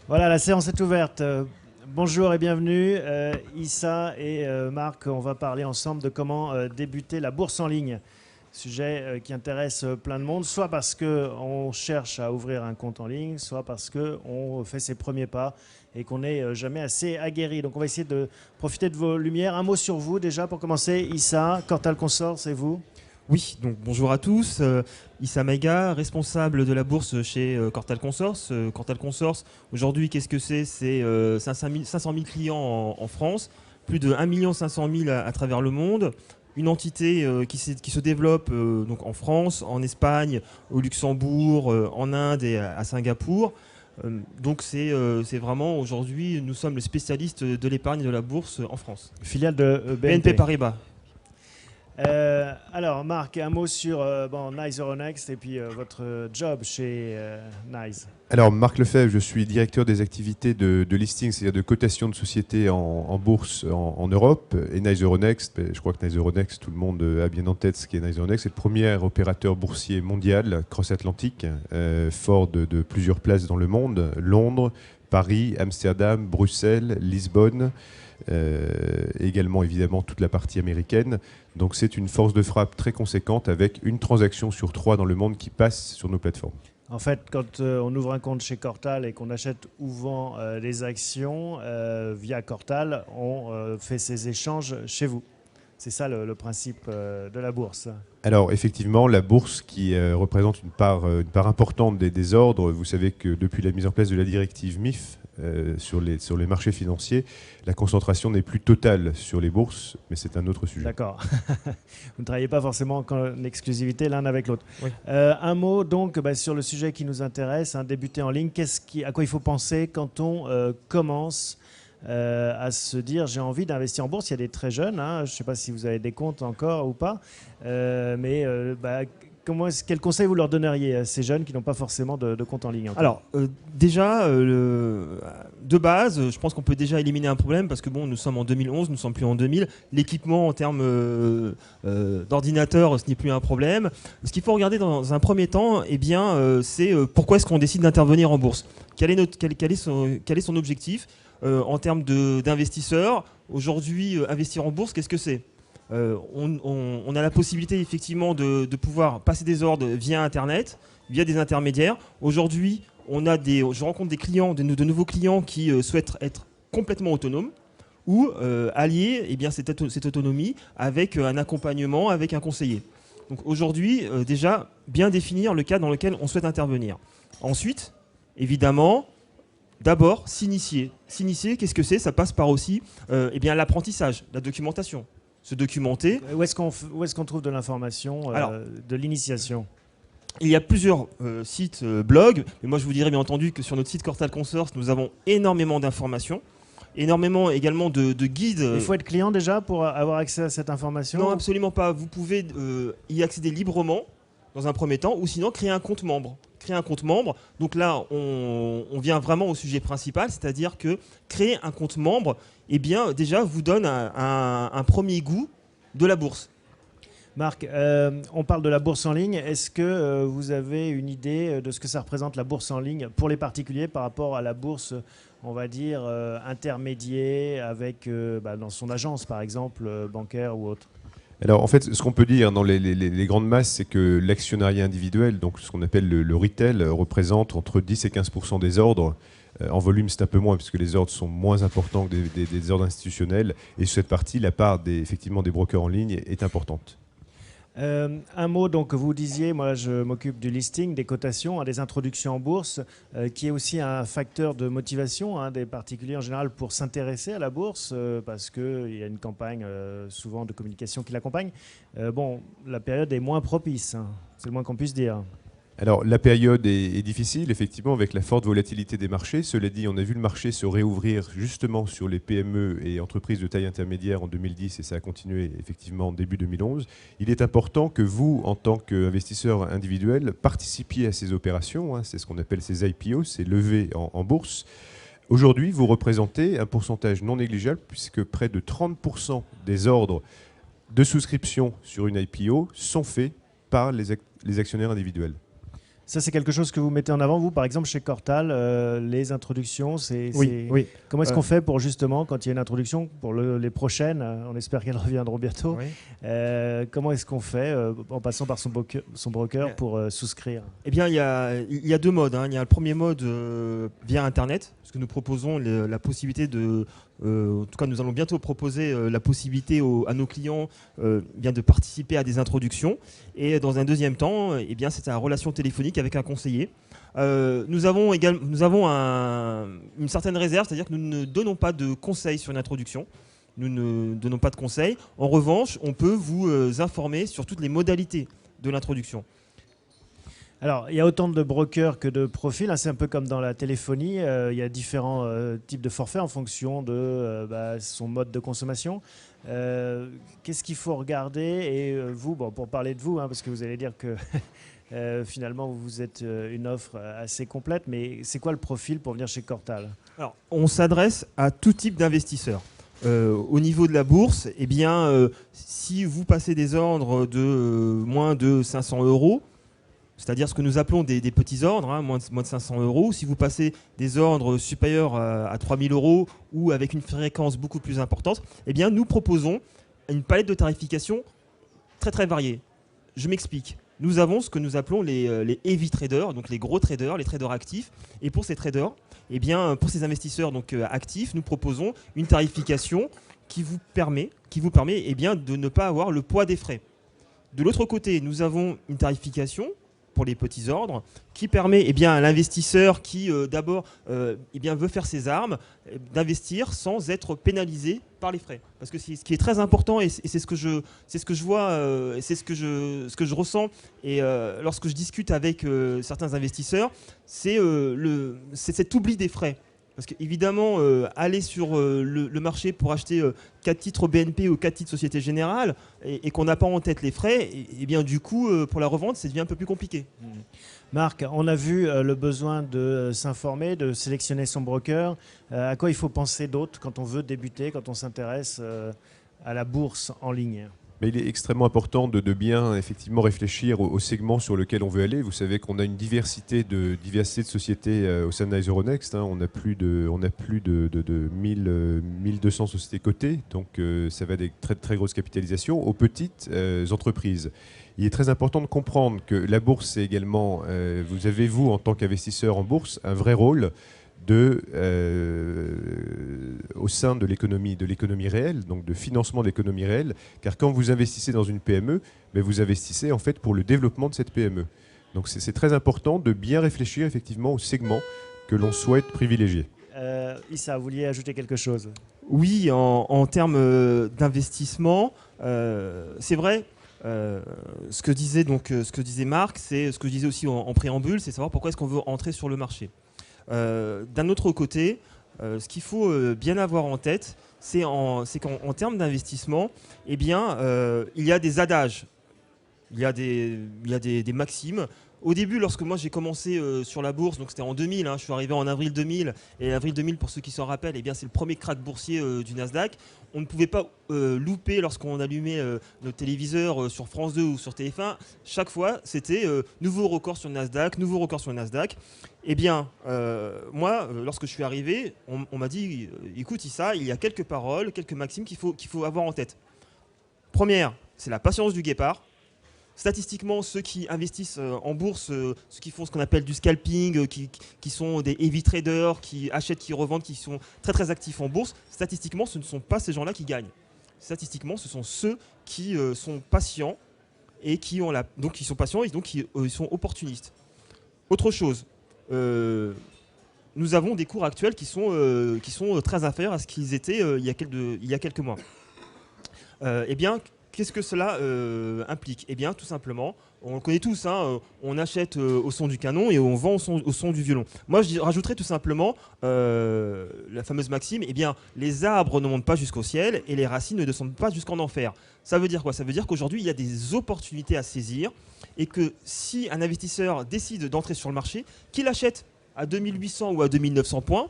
Voilà, la séance est ouverte. Bonjour et bienvenue. Issa et Marc, on va parler ensemble de comment débuter la bourse en ligne. Sujet qui intéresse plein de monde, soit parce qu'on cherche à ouvrir un compte en ligne, soit parce qu'on fait ses premiers pas et qu'on n'est jamais assez aguerri. Donc on va essayer de profiter de vos lumières. Un mot sur vous déjà pour commencer. Issa, Cortal Consors, c'est vous? Oui, donc bonjour à tous. Issa Maïga, responsable de la bourse chez Cortal Consors. Cortal Consors, aujourd'hui, qu'est-ce que c'est? C'est 500 000 clients en France, plus de 1 500 000 à travers le monde. Une entité qui se développe donc en France, en Espagne, au Luxembourg, en Inde et à Singapour. Donc c'est vraiment aujourd'hui, nous sommes les spécialistes de l'épargne et de la bourse en France. Filiale de BNP Paribas. Alors Marc, un mot sur NYSE Euronext et puis votre job chez NYSE. Alors, Marc Lefebvre, je suis directeur des activités de listing, c'est-à-dire de cotation de sociétés en bourse en Europe. Et NYSE Euronext, je crois que NYSE Euronext, tout le monde a bien en tête ce qu'est NYSE Euronext. C'est le premier opérateur boursier mondial, cross-atlantique, fort de plusieurs places dans le monde. Londres, Paris, Amsterdam, Bruxelles, Lisbonne, également évidemment toute la partie américaine. Donc c'est une force de frappe très conséquente avec une transaction sur 3 dans le monde qui passe sur nos plateformes. En fait, quand on ouvre un compte chez Cortal et qu'on achète ou vend des actions via Cortal, on fait ces échanges chez vous. C'est ça le principe de la bourse. Alors effectivement, la bourse qui représente une part importante des ordres, vous savez que depuis la mise en place de la directive MIF sur les marchés financiers, la concentration n'est plus totale sur les bourses, mais c'est un autre sujet. D'accord. Vous ne travaillez pas forcément en exclusivité l'un avec l'autre. Oui. Un mot donc sur le sujet qui nous intéresse, débuter en ligne. À quoi il faut penser quand on commence à se dire j'ai envie d'investir en bourse? Il y a des très jeunes, je ne sais pas si vous avez des comptes encore ou pas, quel conseil vous leur donneriez à ces jeunes qui n'ont pas forcément de compte en ligne encore? Alors, déjà, de base, je pense qu'on peut déjà éliminer un problème parce que bon, nous sommes en 2011, nous ne sommes plus en 2000. L'équipement en termes d'ordinateur, ce n'est plus un problème. Ce qu'il faut regarder dans un premier temps, c'est pourquoi est-ce qu'on décide d'intervenir en bourse? Quel est son objectif en termes d'investisseurs? Aujourd'hui, investir en bourse, qu'est-ce que c'est? On a la possibilité effectivement de pouvoir passer des ordres via Internet, via des intermédiaires. Aujourd'hui, je rencontre des clients, de nouveaux clients qui souhaitent être complètement autonomes ou allier cette autonomie avec un accompagnement, avec un conseiller. Donc aujourd'hui, déjà, bien définir le cadre dans lequel on souhaite intervenir. Ensuite, évidemment, d'abord, s'initier. S'initier, qu'est-ce que c'est? Ça passe par aussi l'apprentissage, la documentation. Se documenter. Où est-ce qu'on trouve de l'information, de l'initiation? Il y a plusieurs sites, blogs, mais moi je vous dirais bien entendu que sur notre site Cortal Consors, nous avons énormément d'informations, énormément également de guides. Il faut être client déjà pour avoir accès à cette information? Non, absolument pas. Vous pouvez y accéder librement dans un premier temps, ou sinon créer un compte membre. Créer un compte membre, donc là on vient vraiment au sujet principal, c'est-à-dire que créer un compte membre, déjà vous donne un premier goût de la bourse. Marc, on parle de la bourse en ligne. Est-ce que vous avez une idée de ce que ça représente la bourse en ligne pour les particuliers par rapport à la bourse, on va dire, intermédiaire avec dans son agence par exemple, bancaire ou autre? Alors en fait, ce qu'on peut dire dans les grandes masses, c'est que l'actionnariat individuel, donc ce qu'on appelle le retail, représente entre 10 et 15% des ordres. En volume, c'est un peu moins puisque les ordres sont moins importants que des ordres institutionnels. Et sur cette partie, la part effectivement des brokers en ligne est importante. Un mot, donc vous disiez, moi je m'occupe du listing, des cotations, des introductions en bourse, qui est aussi un facteur de motivation des particuliers en général pour s'intéresser à la bourse, parce qu'il y a une campagne souvent de communication qui l'accompagne. La période est moins propice, c'est le moins qu'on puisse dire. Alors la période est difficile, effectivement, avec la forte volatilité des marchés. Cela dit, on a vu le marché se réouvrir justement sur les PME et entreprises de taille intermédiaire en 2010 et ça a continué effectivement en début 2011. Il est important que vous, en tant qu'investisseur individuel, participiez à ces opérations. C'est ce qu'on appelle ces IPO, ces levées en bourse. Aujourd'hui, vous représentez un pourcentage non négligeable puisque près de 30% des ordres de souscription sur une IPO sont faits par les actionnaires individuels. Ça, c'est quelque chose que vous mettez en avant, vous, par exemple, chez Cortal, les introductions. Oui. Comment est-ce qu'on fait pour, justement, quand il y a une introduction, pour les prochaines, on espère qu'elles reviendront bientôt, Oui. comment est-ce qu'on fait, en passant par son broker, pour souscrire? Eh bien, il y a deux modes. Il y a le premier mode via Internet, parce que nous proposons la possibilité de... en tout cas, nous allons bientôt proposer la possibilité à nos clients bien de participer à des introductions. Et dans un deuxième temps, eh bien, c'est la relation téléphonique avec un conseiller. Nous avons une certaine réserve, c'est-à-dire que nous ne donnons pas de conseils sur une introduction. Nous ne donnons pas de conseils. En revanche, on peut vous informer sur toutes les modalités de l'introduction. Alors, il y a autant de brokers que de profils. C'est un peu comme dans la téléphonie. Il y a différents types de forfaits en fonction de son mode de consommation. Qu'est-ce qu'il faut regarder? Et vous, pour parler de vous, parce que vous allez dire que finalement, vous êtes une offre assez complète, mais c'est quoi le profil pour venir chez Cortal? Alors, on s'adresse à tout type d'investisseurs. Au niveau de la bourse, eh bien, si vous passez des ordres de moins de 500 €, c'est-à-dire ce que nous appelons des petits ordres, moins de 500 €. Si vous passez des ordres supérieurs à 3000 € ou avec une fréquence beaucoup plus importante, eh bien, nous proposons une palette de tarification très très variée. Je m'explique. Nous avons ce que nous appelons les heavy traders, donc les gros traders, les traders actifs. Et pour ces traders, eh bien, pour ces investisseurs donc, actifs, nous proposons une tarification qui vous permet eh bien, de ne pas avoir le poids des frais. De l'autre côté, nous avons une tarification pour les petits ordres, qui permet eh bien, à l'investisseur qui d'abord eh bien, veut faire ses armes, d'investir sans être pénalisé par les frais. Parce que ce qui est très important, et c'est ce que je vois, c'est ce que je ressens, et lorsque je discute avec certains investisseurs, c'est cet oubli des frais. Parce qu'évidemment, aller sur le marché pour acheter 4 titres BNP ou 4 titres Société Générale et qu'on n'a pas en tête les frais, et bien du coup, pour la revente, ça devient un peu plus compliqué. Marc, on a vu le besoin de s'informer, de sélectionner son broker. À quoi il faut penser d'autre quand on veut débuter, quand on s'intéresse à la bourse en ligne? Mais il est extrêmement important de bien effectivement réfléchir au segment sur lequel on veut aller. Vous savez qu'on a une diversité de sociétés au sein de Nice Euronext. On a plus de 1200 sociétés cotées, donc ça va des très très grosses capitalisations aux petites entreprises. Il est très important de comprendre que la bourse, c'est également, vous avez vous en tant qu'investisseur en bourse un vrai rôle au sein de l'économie réelle, donc de financement de l'économie réelle, car quand vous investissez dans une PME, vous investissez en fait pour le développement de cette PME. Donc c'est très important de bien réfléchir effectivement au segment que l'on souhaite privilégier. Issa, vous vouliez ajouter quelque chose? Oui, en termes d'investissement, c'est vrai. Ce que disait Marc, c'est ce que je disais aussi en préambule, c'est savoir pourquoi est-ce qu'on veut entrer sur le marché. D'un autre côté, ce qu'il faut bien avoir en tête, c'est qu'en termes d'investissement, eh bien, il y a des adages, il y a des maximes. Au début, lorsque moi j'ai commencé sur la bourse, donc c'était en 2000, je suis arrivé en avril 2000, et avril 2000, pour ceux qui s'en rappellent, eh bien, c'est le premier crack boursier du Nasdaq. On ne pouvait pas louper lorsqu'on allumait notre téléviseur sur France 2 ou sur TF1. Chaque fois, c'était nouveau record sur le Nasdaq, nouveau record sur le Nasdaq. Eh bien, moi, lorsque je suis arrivé, on m'a dit, écoute Issa, il y a quelques paroles, quelques maximes qu'il faut avoir en tête. Première, c'est la patience du guépard. Statistiquement, ceux qui investissent en bourse, ceux qui font ce qu'on appelle du scalping, qui sont des heavy traders, qui achètent, qui revendent, qui sont très très actifs en bourse, statistiquement, ce ne sont pas ces gens-là qui gagnent. Statistiquement, ce sont ceux qui sont patients et qui sont patients et donc qui sont opportunistes. Autre chose, nous avons des cours actuels qui sont très inférieurs à ce qu'ils étaient il y a quelques mois. Eh bien, qu'est-ce que cela implique? Eh bien, tout simplement, on le connaît tous, on achète au son du canon et on vend au son du violon. Moi, je rajouterais tout simplement la fameuse maxime, eh bien, les arbres ne montent pas jusqu'au ciel et les racines ne descendent pas jusqu'en enfer. Ça veut dire quoi? Ça veut dire qu'aujourd'hui, il y a des opportunités à saisir et que si un investisseur décide d'entrer sur le marché, qu'il achète à 2800 ou à 2900 points,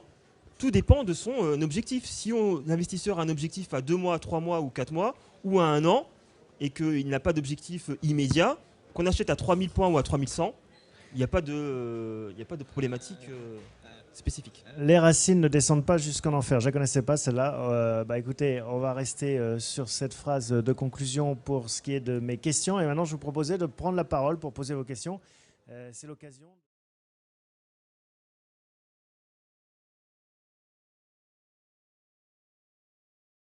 tout dépend de son objectif. Si l'investisseur a un objectif à 2 mois, 3 mois ou 4 mois, ou à 1 an, et qu'il n'a pas d'objectif immédiat, qu'on achète à 3000 points ou à 3100, il n'y a pas de problématique spécifique. Les racines ne descendent pas jusqu'en enfer. Je ne la connaissais pas celle-là. Écoutez, on va rester sur cette phrase de conclusion pour ce qui est de mes questions. Et maintenant, je vous proposais de prendre la parole pour poser vos questions. C'est l'occasion.